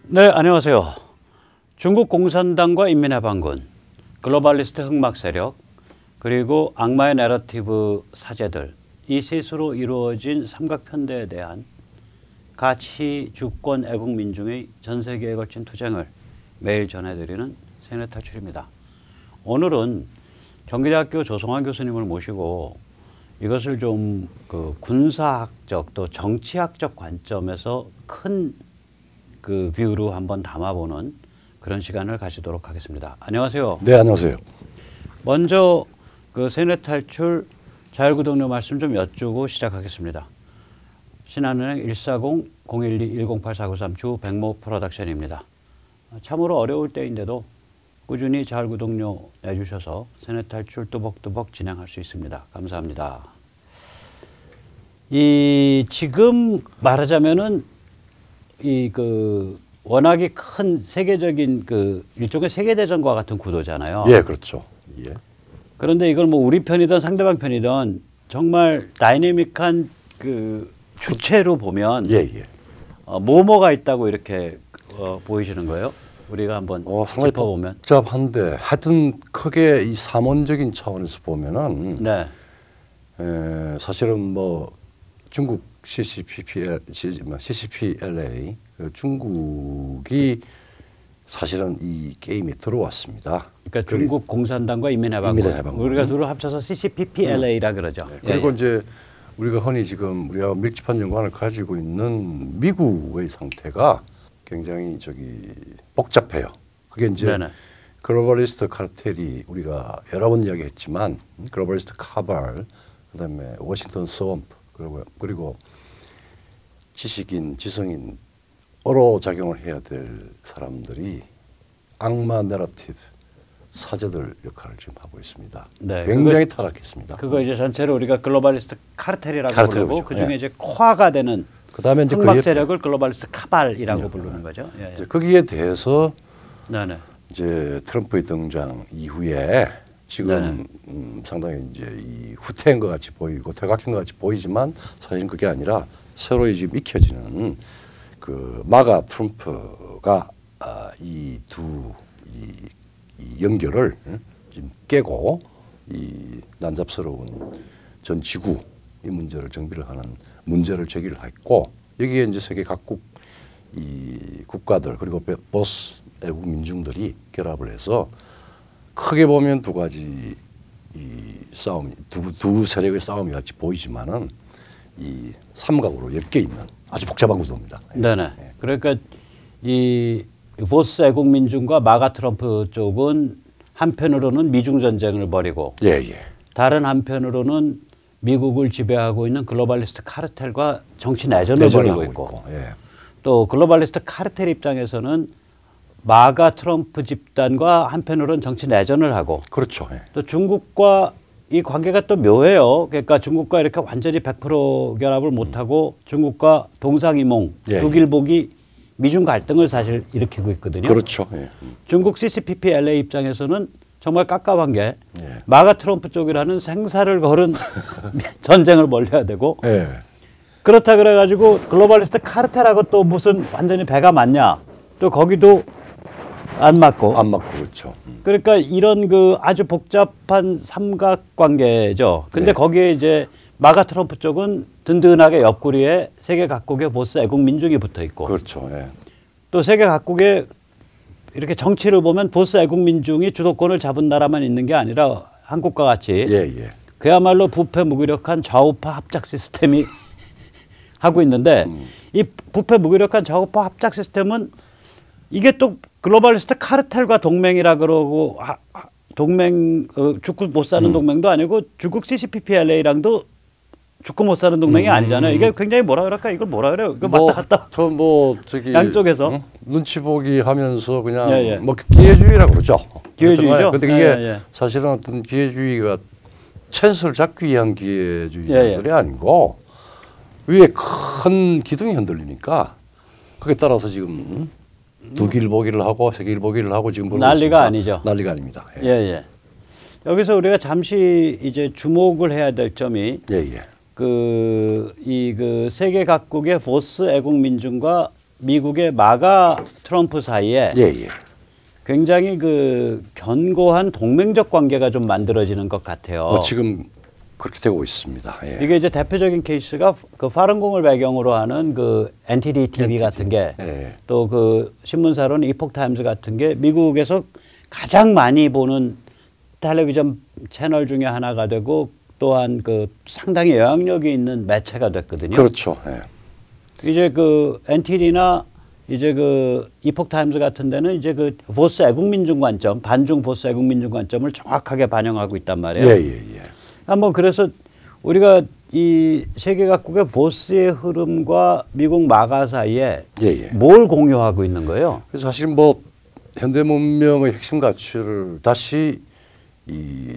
네, 안녕하세요. 중국 공산당과 인민해방군, 글로벌리스트 흑막 세력, 그리고 악마의 내러티브 사제들, 이 셋으로 이루어진 삼각편대에 대한 가치, 주권, 애국 민중의 전 세계에 걸친 투쟁을 매일 전해드리는 세뇌탈출입니다. 오늘은 경기대학교 조성환 교수님을 모시고 이것을 좀 군사학적 또 정치학적 관점에서 큰 뷰로 한번 담아보는 그런 시간을 가지도록 하겠습니다. 안녕하세요. 네, 안녕하세요. 먼저 세뇌탈출 자율구독료 말씀 좀 여쭈고 시작하겠습니다. 신한은행 140-012-108493 주 백모 프로덕션입니다. 참으로 어려울 때인데도 꾸준히 자율구독료 내주셔서 세뇌탈출 뚜벅뚜벅 진행할 수 있습니다. 감사합니다. 지금 말하자면은 워낙에 큰 세계적인 일종의 세계대전과 같은 구도잖아요. 예, 그렇죠. 예. 그런데 이걸 뭐 우리 편이든 상대방 편이든 정말 다이내믹한 주체로 보면 뭐가 있다고 이렇게 보이시는 거예요? 우리가 한번 짚어보면. 복잡한데 하여튼 크게 이 삼원적인 차원에서 보면은 네. 사실은 뭐 중국 CCPLA 중국이 사실은 이 게임에 들어왔습니다. 그러니까 중국 공산당과 인민해방군. 우리가 둘을 합쳐서 CCPPLA라 그러죠. 네. 그리고 이제 우리가 흔히 지금 우리가 밀집한 연관을 가지고 있는 미국의 상태가 굉장히 복잡해요. 그게 이제 네네. 글로벌리스트 카르텔이 우리가 여러 번 이야기했지만 글로벌리스트 카발, 그다음에 워싱턴 스왑프, 그리고 지식인, 지성인으로 작용을 해야 될 사람들이 악마 내러티브 사제들 역할을 지금 하고 있습니다. 네, 굉장히 타락했습니다. 그거 이제 전체로 우리가 글로벌리스트 카르텔이라고 부르고 그 중에 예. 이제 코아가 되는 그다음에 이제 흑막 세력을 글로벌리스트 카발이라고 예. 부르는 거죠. 예. 이제 거기에 대해서 네네. 이제 트럼프의 등장 이후에 지금 상당히 이제 이 후퇴한 것 같이 보이고 퇴각한 것 같이 보이지만 사실은 그게 아니라 새로 지금 익혀지는 마가 트럼프가 이 연결을 지금 깨고 이 난잡스러운 전 지구 이 문제를 정비를 하는 문제를 제기를 했고, 여기에 이제 세계 각국 이 국가들 그리고 보스 애국 민중들이 결합을 해서 크게 보면 두 가지 이 싸움, 두 세력의 싸움이 같이 보이지만은 이 삼각으로 엮여 있는 아주 복잡한 구도입니다. 네네. 예. 그러니까 이 보스 애국 민중과 마가 트럼프 쪽은 한편으로는 미중 전쟁을 벌이고, 다른 한편으로는 미국을 지배하고 있는 글로벌리스트 카르텔과 정치 내전을 벌이고 있고, 또 글로벌리스트 카르텔 입장에서는 마가 트럼프 집단과 한편으로는 정치 내전을 하고, 그렇죠. 예. 또 중국과 이 관계가 또 묘해요. 그러니까 중국과 이렇게 완전히 100% 결합을 못하고 중국과 동상이몽, 북일복이 미중 갈등을 사실 일으키고 있거든요. 그렇죠. 예. 중국 CCPPLA 입장에서는 정말 깝깝한 게 마가 트럼프 쪽이라는 생사를 걸은 전쟁을 벌여야 되고, 그렇다 그래가지고 글로벌리스트 카르텔하고 또 무슨 완전히 배가 맞냐, 또 거기도 안 맞고 그렇죠. 그러니까 이런 아주 복잡한 삼각관계죠. 근데 거기에 이제 마가 트럼프 쪽은 든든하게 옆구리에 세계 각국의 보스 애국 민중이 붙어 있고, 그렇죠. 예. 또 세계 각국의 이렇게 정치를 보면 보스 애국 민중이 주도권을 잡은 나라만 있는 게 아니라 한국과 같이 그야말로 부패 무기력한 좌우파 합작 시스템이 하고 있는데, 이 부패 무기력한 좌우파 합작 시스템은 이게 또 글로벌리스트 카르텔과 동맹이라 그러고, 죽고 못 사는 동맹도 아니고 중국 CCPPLA랑도 죽고 못 사는 동맹이 아니잖아요. 이게 굉장히 뭐라 그럴까? 이걸 뭐라 그래요? 이거 왔다 갔다. 양쪽에서 눈치 보기 하면서 그냥 뭐 기회주의라고 그러죠. 기회주의죠. 근데 이게 사실은 어떤 기회주의가 찬스를 잡기 위한 기회주의들이 아니고 위에 큰 기둥이 흔들리니까 그에 따라서 지금 두길보기를 하고 세길보기를 하고 지금 난리가 아니죠. 난리가 아닙니다. 여기서 우리가 잠시 이제 주목을 해야 될 점이 세계 각국의 보스 애국 민중과 미국의 마가 트럼프 사이에 굉장히 그 견고한 동맹적 관계가 좀 만들어지는 것 같아요. 지금 그렇게 되고 있습니다. 예. 이게 이제 대표적인 케이스가 그 파룬궁을 배경으로 하는 그 NTD TV 같은 게 또 그 신문사로는 이폭 타임즈 같은 게 미국에서 가장 많이 보는 텔레비전 채널 중에 하나가 되고 또한 그 상당히 영향력이 있는 매체가 됐거든요. 그렇죠. 예. 이제 그 NTD나 이제 그 이폭 타임즈 같은 데는 이제 그 보스 애국민중 관점, 반중 보스 애국민중 관점을 정확하게 반영하고 있단 말이에요. 한번 그래서 우리가 이 세계 각국의 보스의 흐름과 미국 마가 사이에 뭘 공유하고 있는 거예요? 그래서 사실 뭐 현대 문명의 핵심 가치를 다시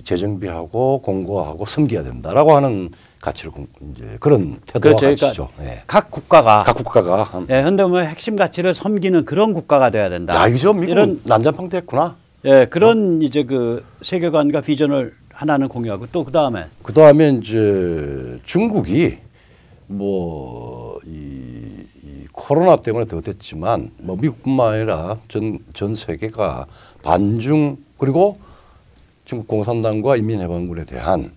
재정비하고 공고하고 섬겨야 된다라고 하는 가치를 이제 그런 태도와 그렇죠. 가치죠. 그러니까 각 국가가 현대 문명의 핵심 가치를 섬기는 그런 국가가 돼야 된다. 이죠. 미국은 난장판됐구나. 그런 이제 그 세계관과 비전을 하나는 공유하고 또 그다음에 이제 중국이 뭐 이 코로나 때문에 더 됐지만 뭐 미국뿐만 아니라 전 세계가 반중 그리고 중국 공산당과 인민해방군에 대한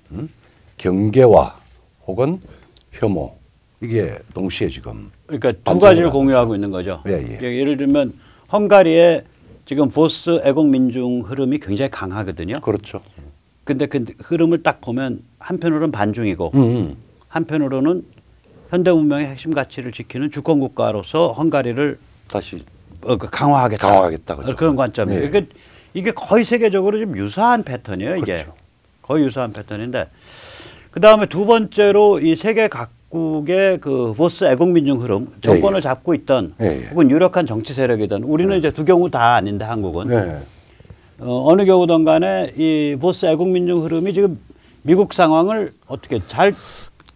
경계와 혹은 혐오 이게 동시에 지금 그러니까 두 가지를 공유하고 있는 거죠. 예를 들면 헝가리의 지금 보스 애국민중 흐름이 굉장히 강하거든요. 그렇죠. 근데 그 흐름을 딱 보면 한편으로는 반중이고 한편으로는 현대 문명의 핵심 가치를 지키는 주권 국가로서 헝가리를 다시 강화하겠다 그렇죠. 그런 관점이에요. 그러니까 이게 거의 세계적으로 좀 유사한 패턴이에요. 이게 그렇죠. 거의 유사한 패턴인데 그 다음에 두 번째로 이 세계 각국의 그 보스 애국민중 흐름 정권을 잡고 있던 혹은 유력한 정치 세력이든 우리는 이제 두 경우 다 아닌데 한국은 어느 경우든 간에 이 보스 애국민중 흐름이 지금 미국 상황을 어떻게 잘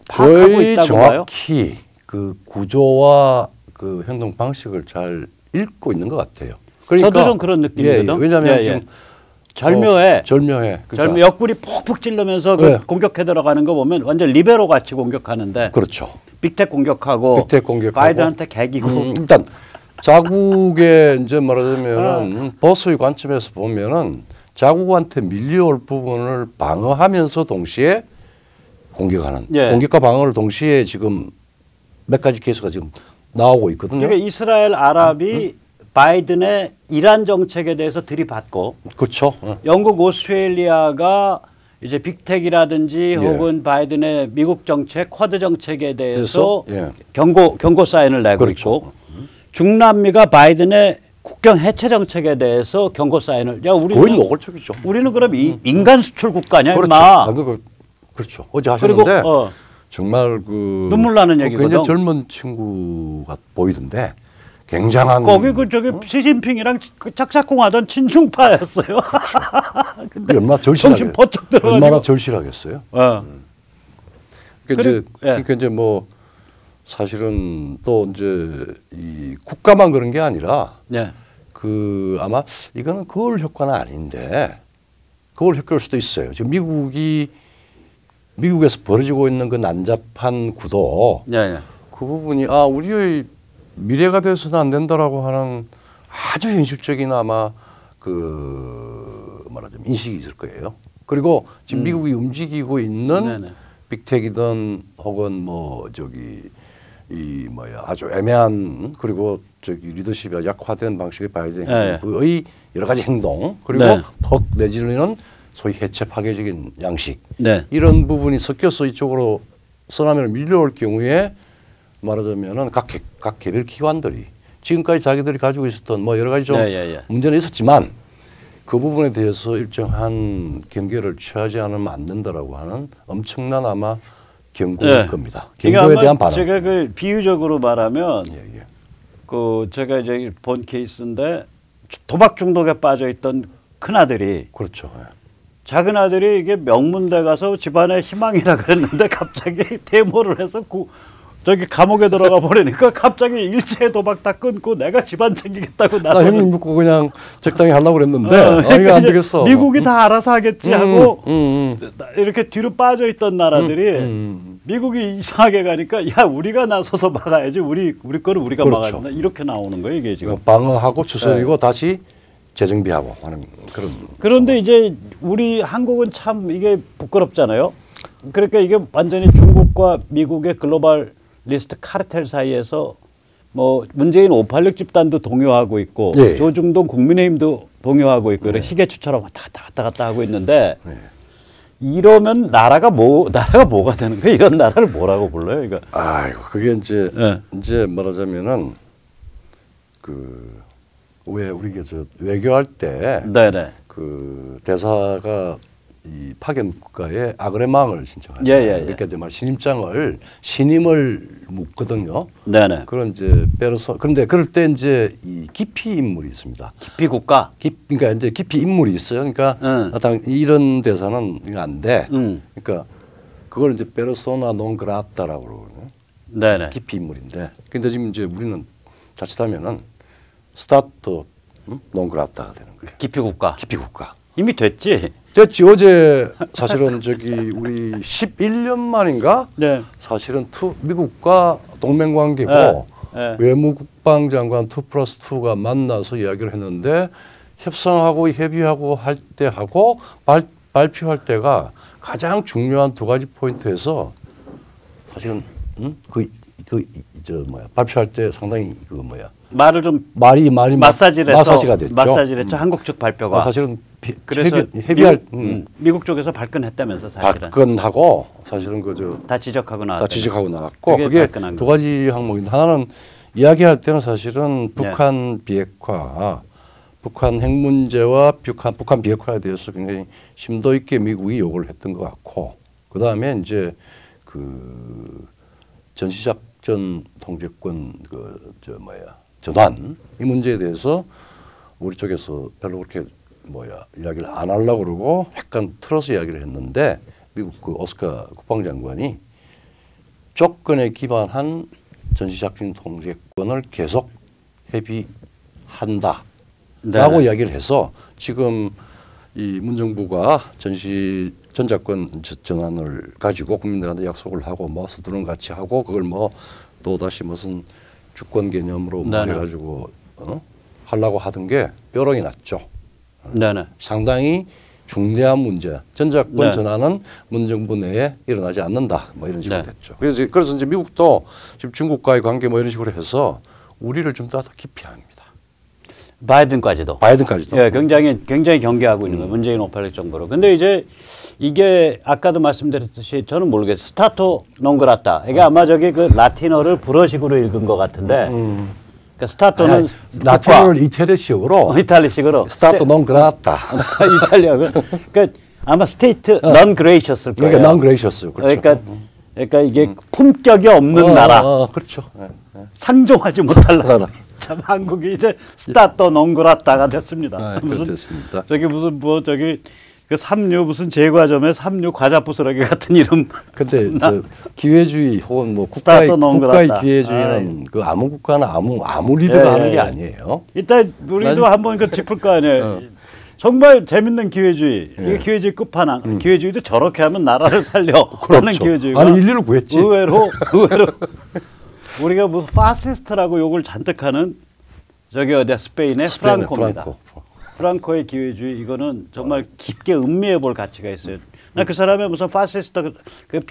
파악하고 있다고 봐요? 정확히 그 구조와 그 행동 방식을 잘 읽고 있는 것 같아요. 그러니까 저도 좀 그런 느낌이거든. 왜냐하면 지금 절묘해. 그러니까. 옆구리 푹푹 찔르면서 그 공격해 들어가는 거 보면 완전 리베로 같이 공격하는데. 그렇죠. 빅텍 공격하고 바이든한테 개기고. 일단 자국의 이제 말하자면은 보수의 관점에서 보면은 자국한테 밀려올 부분을 방어하면서 동시에 공격하는 공격과 방어를 동시에 지금 몇 가지 케이스가 지금 나오고 있거든요. 그러니까 이스라엘 아랍이 바이든의 이란 정책에 대해서 들이받고, 그렇죠. 영국, 오스트레일리아가 이제 빅텍이라든지 혹은 바이든의 미국 정책, 쿼드 정책에 대해서 경고 사인을 내고 있고, 중남미가 바이든의 국경 해체 정책에 대해서 경고 사인을. 야, 우리는 거의 노골적이죠. 우리는 그럼 인간 수출 국가냐, 그렇죠. 그렇죠. 어제 하셨는데 정말 그 눈물 나는 얘기거든. 굉장히 젊은 친구가 보이던데. 굉장한 거기 그 저기 시진핑이랑 짝짝꿍하던 친중파였어요. 근데 얼마나 절실하게 버쩍 들어가지고 얼마나 절실하겠어요. 그러니까 이제 뭐 사실은 또 이제 이 국가만 그런 게 아니라 그 아마 이거는 거울 효과는 아닌데 거울 효과일 수도 있어요. 지금 미국에서 벌어지고 있는 그 난잡한 구도 그 부분이 우리의 미래가 돼서는 안 된다라고 하는 아주 현실적인 아마 그 말하자면 인식이 있을 거예요. 그리고 지금 미국이 움직이고 있는 빅텍이든 혹은 뭐 저기 이 뭐야 아주 애매한 그리고 저기 리더십이 약화된 방식의 바이든의 여러 가지 행동 그리고 퍽 내지는 소위 해체 파괴적인 양식 이런 부분이 섞여서 이쪽으로 서남으로 밀려올 경우에 말하자면은 각 개별 기관들이 지금까지 자기들이 가지고 있었던 뭐 여러 가지 좀 문제는 있었지만 그 부분에 대해서 일정한 경계를 취하지 않으면 안 된다라고 하는 엄청난 아마 경고일 겁니다. 경고에 대한 반응. 제가 그 비유적으로 말하면 그 제가 이제 본 케이스인데 도박 중독에 빠져 있던 큰 아들이 그렇죠. 작은 아들이 이게 명문대 가서 집안의 희망이라 그랬는데 갑자기 데모를 해서 저기 감옥에 들어가 버리니까 갑자기 일체 도박 다 끊고 내가 집안 챙기겠다고 나 형님 믿고 그냥 적당히 하려고 그랬는데 이거 안 되겠어. 미국이 다 알아서 하겠지 하고 이렇게 뒤로 빠져 있던 나라들이 미국이 이상하게 가니까 야 우리가 나서서 막아야지 우리 거를 우리가 그렇죠. 막아야 된다 이렇게 나오는 거예요 이게 지금. 방어하고 추스리고 네. 다시 재정비하고 하는 그런. 그런데 이제 우리 한국은 참 이게 부끄럽잖아요. 그러니까 이게 완전히 중국과 미국의 글로벌 리스트 카르텔 사이에서 뭐 문재인 586 집단도 동요하고 있고 예. 조중동 국민의힘도 동요하고 있고 예. 시계추처럼 왔다 갔다 하고 있는데 예. 이러면 나라가 뭐가 되는 거야? 이런 나라를 뭐라고 불러요? 이거. 아이고 그게 이제 예. 이제 말하자면은 왜 우리가 저 외교할 때 그 대사가 이 파견 국가에 아그레망을 신청하죠. 그러니까 이제 말 신임을 묻거든요. 네네. 그런 이제 그런데 그럴 때 이제 이 기피 인물이 있습니다. 기피 국가. 그러니까 이제 기피 인물이 있어요. 그러니까 이런 대사는 이거 안 돼. 그러니까 그걸 이제 페르소나 논 그라타라고 그러거든요. 네네. 기피 인물인데. 근데 지금 이제 우리는 자칫하면은 스타트 논 그라타가 되는 거예요. 기피 국가. 기피 국가. 이미 됐지. 됐지. 어제 사실은 저기 우리 11년 만인가? 네. 사실은 미국과 동맹관계고 외무국방장관 2+2가 만나서 이야기를 했는데 협상하고 협의하고 할 때 하고 발표할 때가 가장 중요한 두 가지 포인트에서 사실은 발표할 때 상당히 말을 좀 말이 마사지가 됐죠. 마사지를 했죠. 한국 측 발표가. 사실은 그래서 협의할 미국 쪽에서 발끈했다면서 사실은. 발끈하고 사실은 그저 다 지적하고 나왔고. 다 지적하고 나왔고 그게 두 가지 항목인데 하나는 이야기할 때는 사실은 북한 비핵화, 북한 핵 문제와 북한 비핵화에 대해서 굉장히 심도 있게 미국이 요구를 했던 것 같고 그 다음에 이제 전시작전 통제권 전환 이 문제에 대해서 우리 쪽에서 별로 그렇게 이야기를 안 하려고 그러고 약간 틀어서 이야기를 했는데 미국 오스카 국방장관이 조건에 기반한 전시작전 통제권을 계속 협의한다라고 이야기를 해서 지금 이 문정부가 전자권 전환을 가지고 국민들한테 약속을 하고 서두른 같이 하고 그걸 또 다시 무슨 주권 개념으로 해가지고 하려고 하던 게 뾰롱이 났죠. 상당히 중대한 문제. 전자권 전환은 문정부 내에 일어나지 않는다. 이런 식으로 됐죠. 그래서 이제 미국도 지금 중국과의 관계 이런 식으로 해서 우리를 좀 더 깊이 합니다. 바이든까지도. 예, 굉장히 경계하고 있는 거예요. 문재인 586 정부로. 근데 이제 이게 아까도 말씀드렸듯이 저는 모르겠어요. 스타토 논 그라타. 이게 아마 저기 라틴어를 불어식으로 읽은 것 같은데. 그러니까 스타토는 라틴어를 이탈리식으로 스타토 논 그라타. 이탈리아고. 그러니까 아마 스테이트 non gracious을 거예요. 그러니까 non gracious요. 그렇죠. 그러니까 이게 품격이 없는 나라. 그렇죠. 상종하지 못할 나라. 참 한국이 이제 스타토 논 그라타가 됐습니다. 됐습니다. 저기 무슨 그 삼류 무슨 제과점의 삼류 과자 부스러기 같은 이름. 근데 기회주의 혹은 국가의 기회주의는 아무 국가나 아무 리더가 하는 게 아니에요. 일단 우리도 한번 짚을 거 아니에요. 정말 재밌는 기회주의. 이게 기회주의 끝판왕. 기회주의도 저렇게 하면 나라를 살려. 그러는 기회주의가. 아니 인류를 구했지. 의외로 우리가 무슨 파시스트라고 욕을 잔뜩 하는 저기 어디야 스페인의 프랑코입니다. 프랑코의 기회주의 이거는 정말 깊게 음미해 볼 가치가 있어요. 나 그 사람의 무슨 파시스트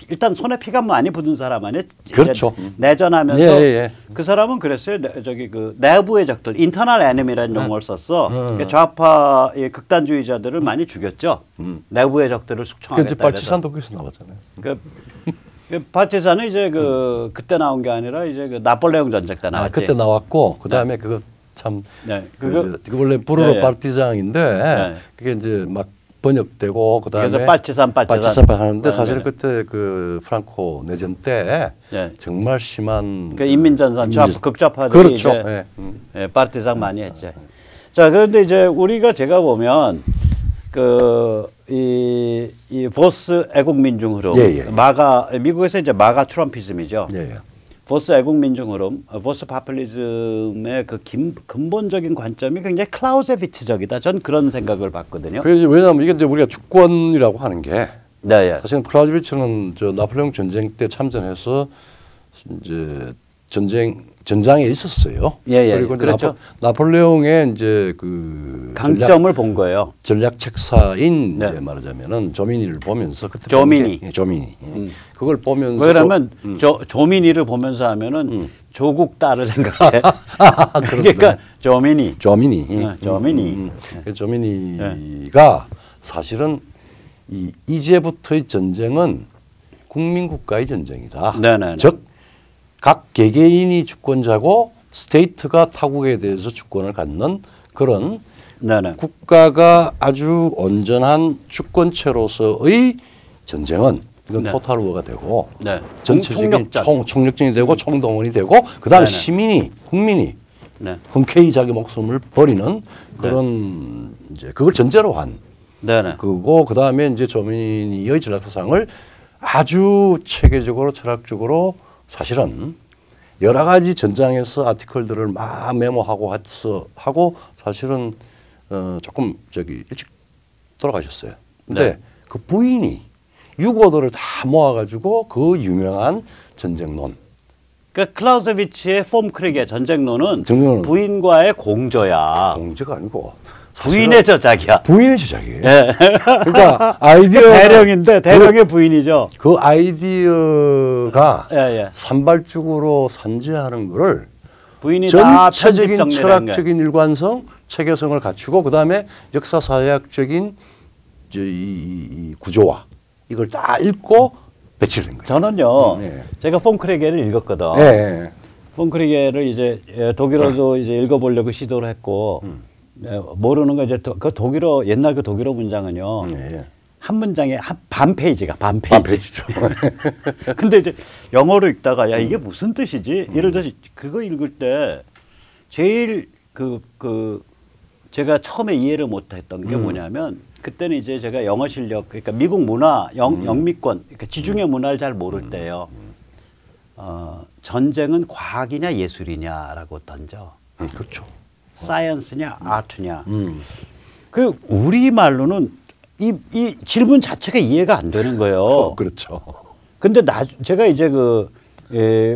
일단 손에 피가 많이 묻은 사람 아니에요? 그렇죠. 내전하면서 그 사람은 그랬어요. 저기 내부의 적들, 인터널 에너미라는 용어를 썼어. 좌파 극단주의자들을 많이 죽였죠. 내부의 적들을 숙청하겠다. 발치산도 거기서 나왔잖아요. 발치산은 이제 그때 나온 게 아니라 이제 나폴레옹 전쟁 때 나왔지. 그때 나왔고 그 다음에 그거 참 그거 원래 불어로 발티장인데 그게 이제 막 번역되고 그다음에 그래서 발치산 하는데 사실 그때 프랑코 내전 때 정말 심한 인민전선 극좌파들이 그렇죠. 이제 발티장 많이 했죠. 자 그런데 이제 우리가 제가 보면 이 보스 애국민중 흐름 미국에서 이제 마가 트럼피즘이죠. 보스 애국민중 흐름, 보스 파퓰리즘의 그 근본적인 관점이 굉장히 클라우제비츠적이다. 전 그런 생각을 받거든요. 왜냐하면 이게 이제 우리가 주권이라고 하는 게 네, 예. 사실은 클라우제비츠는 저 나폴레옹 전쟁 때 참전해서 이제 전장에 있었어요. 예, 예. 그리고 그렇죠. 나폴레옹의 이제 그 강점을 본 거예요. 전략 책사인 네. 이제 말하자면은 조미니를 보면서 그때 조미니. 조미니 그걸 보면서 왜냐면 조미니를 보면서 하면은 조국 딸을 생각해. 그러니까 조미니. 조미니. 조미니가 사실은 이제부터의 전쟁은 국민국가의 전쟁이다. 네네. 즉 각 개개인이 주권자고 스테이트가 타국에 대해서 주권을 갖는 그런 네네. 국가가 아주 온전한 주권체로서의 전쟁은 이건 네. 토탈 워가 되고 네. 전체적인 총력전이 되고 총동원이 되고 그다음 시민이 국민이 네. 흔쾌히 자기 목숨을 버리는 그런 이제 그걸 전제로 한 네네. 그거 그다음에 이제 조미니의 전략사상을 아주 체계적으로 철학적으로 사실은 여러 가지 전장에서 아티클들을 막 메모하고 하고 사실은 조금 일찍 돌아가셨어요. 근데 네. 그 부인이 유고들을 다 모아가지고 그 유명한 전쟁론. 그 클라우제비치의 폼크릭의 전쟁론은 전쟁론은 부인과의 공저야. 공제가 아니고 부인의 저작이야. 부인의 저작이에요. 예. 그러니까 아이디어 대령인데 대령의 부인이죠. 그 아이디어가 예. 산발적으로 산재하는 거를 부인이 다 전체적인 편집 철학적인 일관성, 체계성을 갖추고 그다음에 역사사회학적인 이 구조화 이걸 다 읽고 배치를 한 거예요. 저는요. 네. 제가 폼크리게를 읽었거든. 네. 폼크리게를 이제 독일어도 이제 읽어보려고 시도를 했고 모르는 거 이제 그 독일어 옛날 그 독일어 문장은요. 한 문장에 반 페이지가 반 페이지죠. 근데 이제 영어로 읽다가 야 이게 무슨 뜻이지? 예를 들어서 그거 읽을 때 제일 제가 처음에 이해를 못했던 게 뭐냐면 그때는 이제 제가 영어 실력 그러니까 미국 문화 영미권 그러니까 지중해 문화를 잘 모를 때요. 전쟁은 과학이냐 예술이냐라고 던져. 그렇죠. 사이언스냐 아트냐. 그 우리 말로는 이 질문 자체가 이해가 안 되는 거예요. 그렇죠. 근데 제가 이제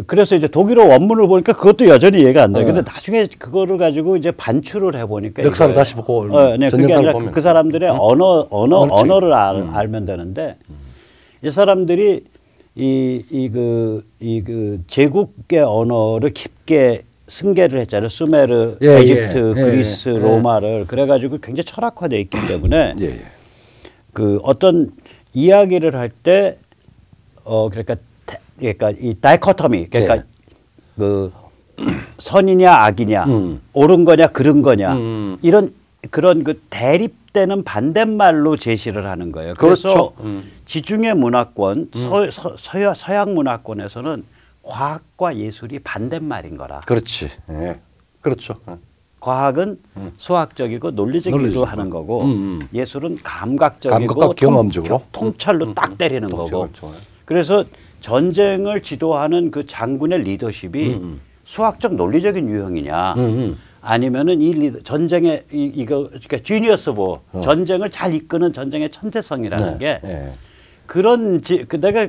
그래서 이제 독일어 원문을 보니까 그것도 여전히 이해가 안 돼. 근데 나중에 그거를 가지고 이제 반출을 해보니까 역사를 다시 보고 네, 그게 아니라 그 사람들의 언어를 알면 되는데 이 사람들이 그 제국의 언어를 깊게 승계를 했잖아요. 수메르, 에집트, 그리스, 로마를 그래가지고 굉장히 철학화되어 있기 때문에 그 어떤 이야기를 할 때 그러니까 이 다이코토미 그러니까 그 선이냐 악이냐 옳은 거냐 그른 거냐 이런 그런 그 대립되는 반대말로 제시를 하는 거예요. 그래서 그렇죠. 지중해 문화권 서양 문화권에서는 과학과 예술이 반대말인 거라. 그렇지. 그렇죠. 과학은 수학적이고 논리적으로 하는 거고 예술은 감각적이고 감각과 경험적으로 통찰로 딱 때리는 거고. 그래서 전쟁을 지도하는 그 장군의 리더십이 수학적 논리적인 유형이냐 아니면은 전쟁의 이거 그러니까 지니어스 워 전쟁을 잘 이끄는 전쟁의 천재성이라는 게 그런 내가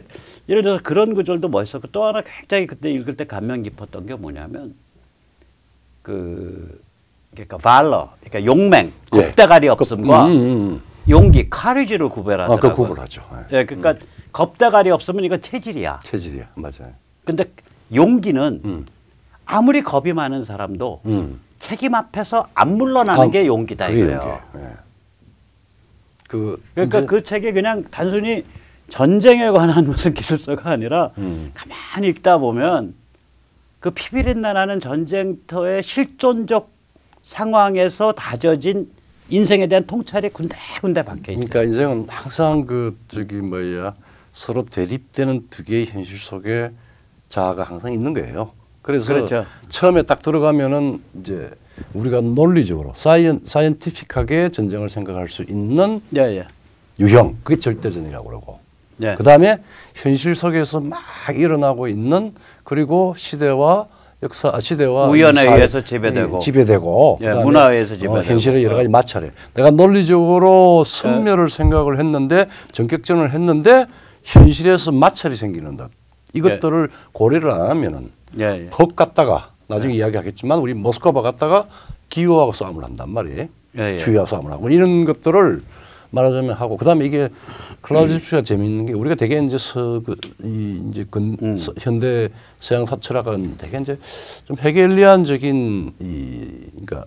예를 들어서 그런 구절도 멋있었고 또 하나 굉장히 그때 읽을 때 감명 깊었던 게 뭐냐면 그러니까 valor 그러니까 용맹 겁대가리 없음과 용기 카리지를 구별하더라고요. 그 구분하죠. 그러니까 겁대가리 없으면 이건 체질이야. 체질이야, 맞아요. 근데 용기는 아무리 겁이 많은 사람도 책임 앞에서 안 물러나는 게 용기다 이거예요. 그러니까 그 책이 그냥 단순히 전쟁에 관한 무슨 기술서가 아니라 가만히 읽다 보면 그 피비린내 나는 전쟁터의 실존적 상황에서 다져진 인생에 대한 통찰이 군데군데 박혀 있어요. 그러니까 인생은 항상 서로 대립되는 두 개의 현실 속에 자아가 항상 있는 거예요. 그래서 그렇죠. 처음에 딱 들어가면은 이제 우리가 논리적으로 사이언티픽하게 전쟁을 생각할 수 있는 유형 그게 절대전이라고 그러고 네. 그다음에 현실 속에서 막 일어나고 있는 그리고 시대와 우연에 의해서 지배되고 예, 문화에 의해서 지배되고 현실의 여러 가지 마찰에 내가 논리적으로 선멸을 생각을 했는데 전격전을 했는데 현실에서 마찰이 생기는 것 이것들을 고려를 안 하면은 퍽 갔다가 나중에 이야기하겠지만 우리 모스크바 갔다가 기후하고 싸움을 한단 말이에요. 추위하고 싸움을 하고 이런 것들을 말하자면 하고 그다음에 이게 클라우즈비치가 재미있는 게 우리가 되게 이제 현대 서양 사철학은 되게 이제 좀 헤겔리안적인 그러니까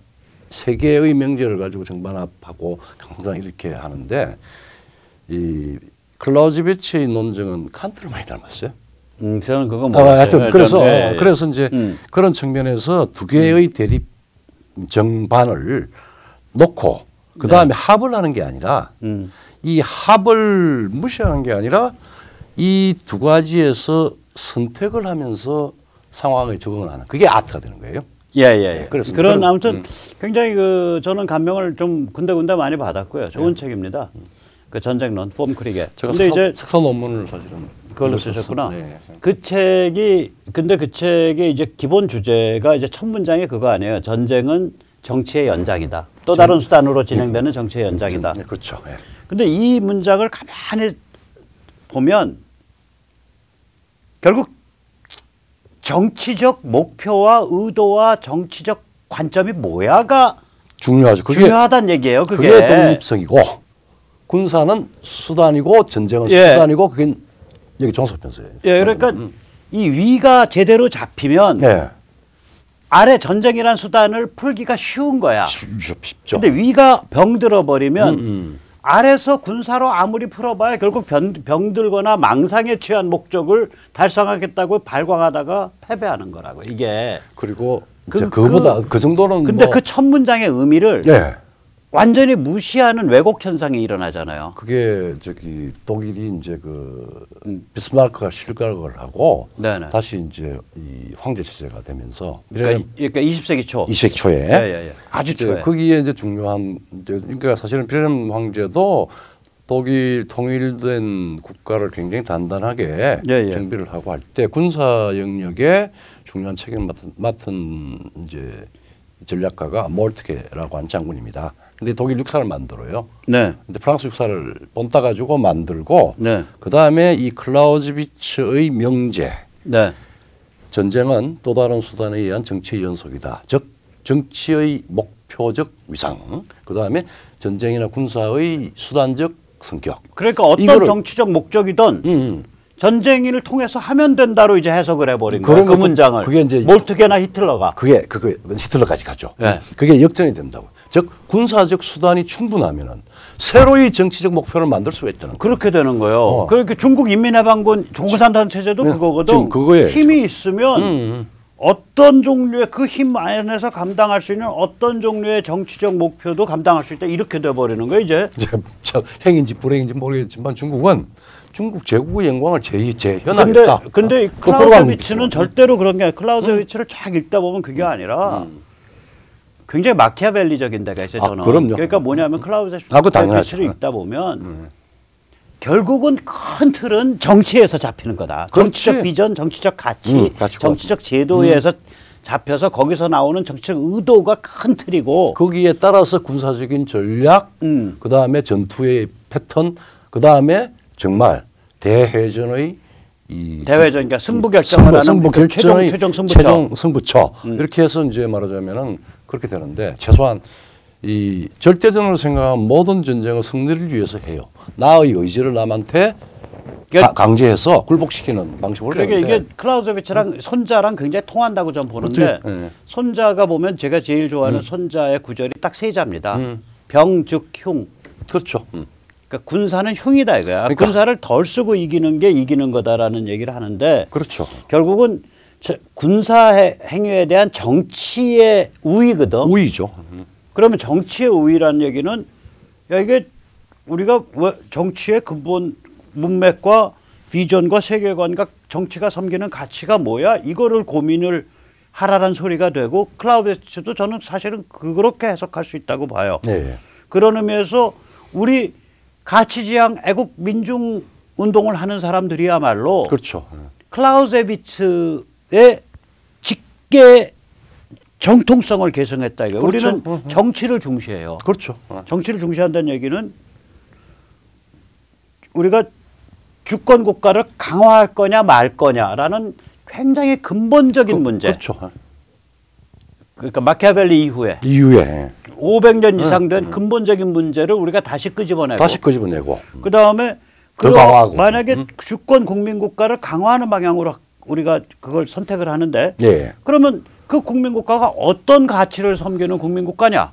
세계의 명제를 가지고 정반합하고 항상 이렇게 하는데 이 클라우즈비치의 논증은 칸트를 많이 닮았어요. 저는 그거 몰랐어요. 그래서 이제 그런 측면에서 두 개의 대립 정반을 놓고 그 다음에 합을 하는 게 아니라 이 합을 무시하는 게 아니라 이 두 가지에서 선택을 하면서 상황에 적응을 하는 그게 아트가 되는 거예요. 그래서 그런 아무튼 굉장히 저는 감명을 좀 군데군데 많이 받았고요. 좋은 책입니다. 그 전쟁론 폼크릭의. 제가 근데 석사 논문을 사실은 그걸로 쓰셨구나. 그 책이 근데 그 책의 이제 기본 주제가 이제 첫 문장이 그거 아니에요. 전쟁은 정치의 연장이다. 또 다른 수단으로 진행되는 정치의 연장이다. 그렇죠. 근데 이 문장을 가만히 보면 결국 정치적 목표와 의도와 정치적 관점이 뭐야가 중요하죠. 중요하다는 얘기예요. 그게 독립성이고 군사는 수단이고 전쟁은 수단이고 그게 여기 종속변수예요. 그러니까 이 위가 제대로 잡히면 아래 전쟁이라는 수단을 풀기가 쉬운 거야. 쉽죠. 근데 위가 병들어 버리면 아래서 군사로 아무리 풀어봐야 결국 병들거나 망상에 취한 목적을 달성하겠다고 발광하다가 패배하는 거라고 이게. 그리고 그거보다 그 정도는. 근데 그 첫 문장의 의미를 완전히 무시하는 왜곡 현상이 일어나잖아요. 그게 저기 독일이 이제 그 비스마르크가 실각을 하고 다시 이제 이 황제 체제가 되면서 그러니까 20세기 초. 20세기 초에 아주 초에. 거기에 이제 중요한 그러니까 사실은 빌헬름 황제도 독일 통일된 국가를 굉장히 단단하게 정비를 하고 할 때 군사 영역에 중요한 책임을 맡은 이제 전략가가 몰트케라고 하는 장군입니다. 근데 독일 육사를 만들어요. 근데 프랑스 육사를 본따 가지고 만들고 그 다음에 이 클라우즈비츠의 명제. 전쟁은 또 다른 수단에 의한 정치의 연속이다. 즉 정치의 목표적 위상. 그 다음에 전쟁이나 군사의 수단적 성격. 그러니까 어떤 정치적 목적이든 전쟁을 통해서 하면 된다로 이제 해석을 해버린 거예요. 그 문장을. 그게 이제 몰트케나 히틀러가. 그게 히틀러까지 가죠. 그게 역전이 된다고. 즉 군사적 수단이 충분하면은 새로이 정치적 목표를 만들 수가 있다는 거예요. 그렇게 되는 거예요. 그러니까 중국 인민해방군 공산당 체제도 그거거든. 지금 그거예요. 힘이 있으면 어떤 종류의 그 힘 안에서 감당할 수 있는 어떤 종류의 정치적 목표도 감당할 수 있다. 이렇게 돼버리는 거예요 이제. 행인지 불행인지 모르겠지만 중국은 중국 제국의 영광을 재현하겠다. 근데 클라우제비치는 절대로 그런 게 아니라 클라우제비치를 쫙 읽다 보면 그게 아니라 굉장히 마키아벨리적인 데가 있어요. 저는. 그럼요. 그러니까 뭐냐면 클라우제비치를 읽다 보면 결국은 큰 틀은 정치에서 잡히는 거다. 정치적 비전, 정치적 가치, 정치적 제도에서 잡혀서 거기서 나오는 정치적 의도가 큰 틀이고 거기에 따라서 군사적인 전략, 그다음에 전투의 패턴, 그다음에 정말 대회전의 그러니까 승부 결정을 하는 최종 승부처 이렇게 해서 이제 말하자면은 그렇게 되는데 최소한 이 절대전으로 생각하면 모든 전쟁은 승리를 위해서 해요. 나의 의지를 남한테 강제해서 굴복시키는 방식으로. 그러니까 이게 클라우제비치랑 손자랑 굉장히 통한다고 저는 보는데 손자가 보면 제가 제일 좋아하는 손자의 구절이 딱 세 자입니다. 병, 즉, 흉. 그렇죠. 그러니까 군사는 흉이다 이거야. 그러니까. 군사를 덜 쓰고 이기는 게 이기는 거다라는 얘기를 하는데 그렇죠. 결국은 군사 행위에 대한 정치의 우위거든. 우위죠. 그러면 정치의 우위라는 얘기는 이게 우리가 정치의 근본 문맥과 비전과 세계관과 정치가 섬기는 가치가 뭐야? 이거를 고민을 하라는 소리가 되고 클라우제비치도 저는 사실은 그렇게 해석할 수 있다고 봐요. 그런 의미에서 우리 가치지향 애국 민중 운동을 하는 사람들이야말로 그렇죠. 클라우제비츠의 직계 정통성을 계승했다 이거. 그렇죠. 우리는 정치를 중시해요. 그렇죠. 정치를 중시한다는 얘기는 우리가 주권 국가를 강화할 거냐 말 거냐라는 굉장히 근본적인 문제. 그렇죠. 그러니까 마키아벨리 이후에 500년 이상 된 근본적인 문제를 우리가 다시 끄집어내고 그다음에 만약에 주권 국민 국가를 강화하는 방향으로 우리가 그걸 선택을 하는데 그러면 그 국민 국가가 어떤 가치를 섬기는 국민 국가냐?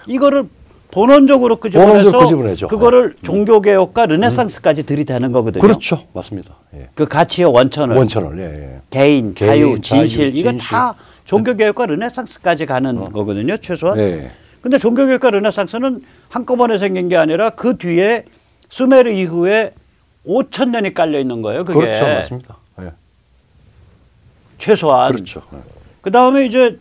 이거를 본원적으로 끄집어내서 그거를 종교 개혁과 르네상스까지 들이대는 거거든요. 그렇죠, 맞습니다. 그 가치의 원천을 개인, 자유, 진실 이거 다 종교 개혁과 르네상스까지 가는 거거든요, 최소한. 근데 종교 개혁과 르네상스는 한꺼번에 생긴 게 아니라 그 뒤에 수메르 이후에 5,000년이 깔려 있는 거예요. 그게. 그렇죠, 맞습니다. 최소한. 그렇죠. 그다음에 이제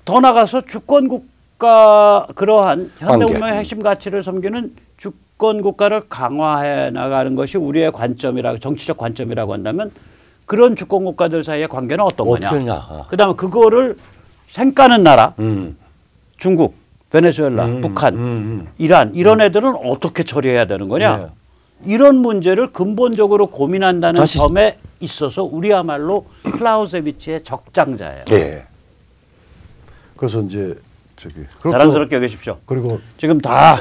더 나가서 주권 국가 그러한 현대 문명의 핵심 가치를 섬기는 주권 국가를 강화해 나가는 것이 우리의 관점이라 정치적 관점이라고 한다면 그런 주권 국가들 사이의 관계는 어떤 거냐? 그다음에 그거를 생까는 나라 중국, 베네수엘라, 북한, 이란 이런 애들은 어떻게 처리해야 되는 거냐? 이런 문제를 근본적으로 고민한다는 점에 있어서 우리야말로 클라우제비치의 적장자예요. 그래서 이제 자랑스럽게 여기십시오. 그리고 지금 다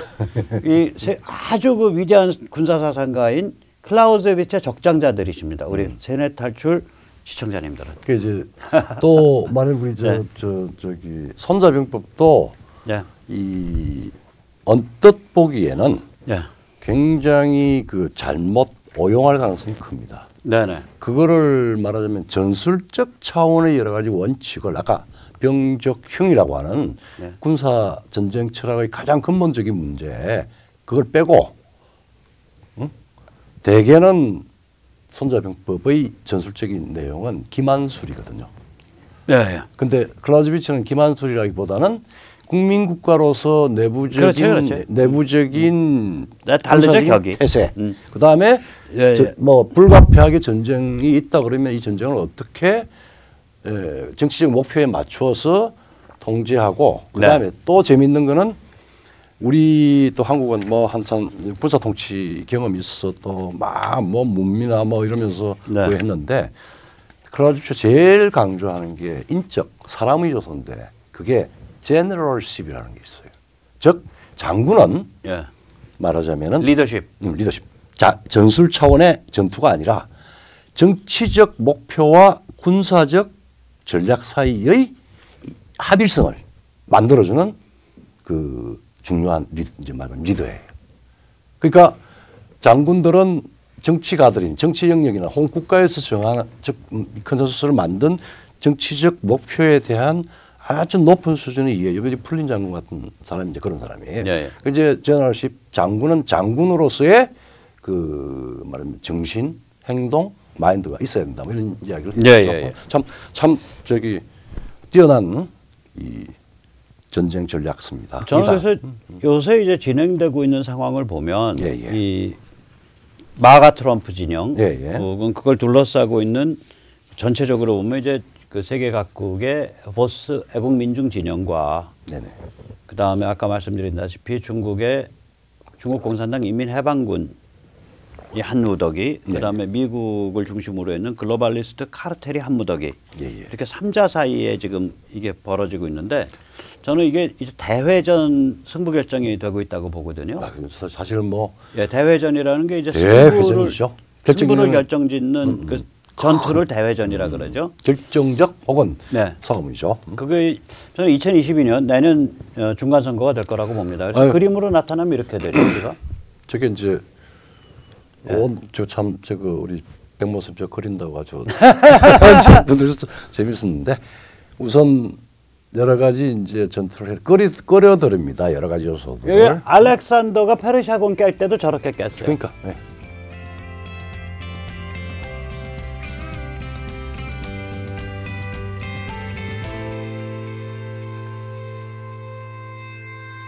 이 아주 그 위대한 군사사상가인 클라우제비치의 적장자들이십니다. 우리 세뇌 탈출 시청자님들은. 그 이제 또 많은 분이 저기 손자병법도 이 언뜻 보기에는 굉장히 그 잘못 오용할 가능성이 큽니다. 그거를 말하자면 전술적 차원의 여러 가지 원칙을 아까 병적흉이라고 하는 군사 전쟁 철학의 가장 근본적인 문제 그걸 빼고 대개는 손자병법의 전술적인 내용은 기만술이거든요. 근데 클라우제비치는 기만술이라기보다는 국민국가로서 내부적인 다르죠 격이 태세. 그다음에 뭐 불가피하게 전쟁이 있다 그러면 이 전쟁을 어떻게 정치적 목표에 맞추어서 통제하고 그다음에 또 재밌는 거는 우리 또 한국은 뭐 한참 군사 통치 경험이 있어서 또 막 뭐 문미나 뭐 이러면서 했는데 클라우제비치가 제일 강조하는 게 인적 사람의 요소인데 그게 제너럴십이라는 게 있어요. 즉 장군은 말하자면은 리더십. 전술 차원의 전투가 아니라 정치적 목표와 군사적 전략 사이의 합일성을 만들어주는 그 중요한 이제 말하면 리더예요. 그러니까 장군들은 정치가들인 정치 영역이나 혹은 국가에서 정한 즉 컨센서스를 만든 정치적 목표에 대한 아주 높은 수준의 이해. 여기 풀린 장군 같은 사람이 이제 그런 사람이에요. 이제 제너럴십 장군은 장군으로서의 그 말하면 정신, 행동, 마인드가 있어야 된다. 뭐 이런 이야기를 참 저기 뛰어난 이 전쟁 전략습니다. 저는 그래서 요새 이제 진행되고 있는 상황을 보면 이 마가 트럼프 진영 혹은 그걸 둘러싸고 있는 전체적으로 보면 이제 그 세계 각국의 보스 애국민중 진영과 그 다음에 아까 말씀드린다시피 중국의 중국 공산당 인민해방군 이 한 무더기, 그 다음에 미국을 중심으로 있는 글로벌리스트 카르텔이 한 무더기 이렇게 3자 사이에 지금 이게 벌어지고 있는데 저는 이게 이제 대회전 승부 결정이 되고 있다고 보거든요. 사실은 뭐 대회전이라는 게 이제 승부를 결정짓는 그 전투를 대회전이라 그러죠. 결정적 혹은 싸움이죠. 그게 저는 2022년 내년 중간 선거가 될 거라고 봅니다. 그래서 그림으로 나타나면 이렇게 되죠. 우리가. 저게 이제 참 저거 우리 백모습 저 그린다고 아주 재밌었는데 우선 여러 가지 이제 전투를 끌어들입니다. 여러 가지 요소들. 알렉산더가 페르시아군 깰 때도 저렇게 깼어요. 그러니까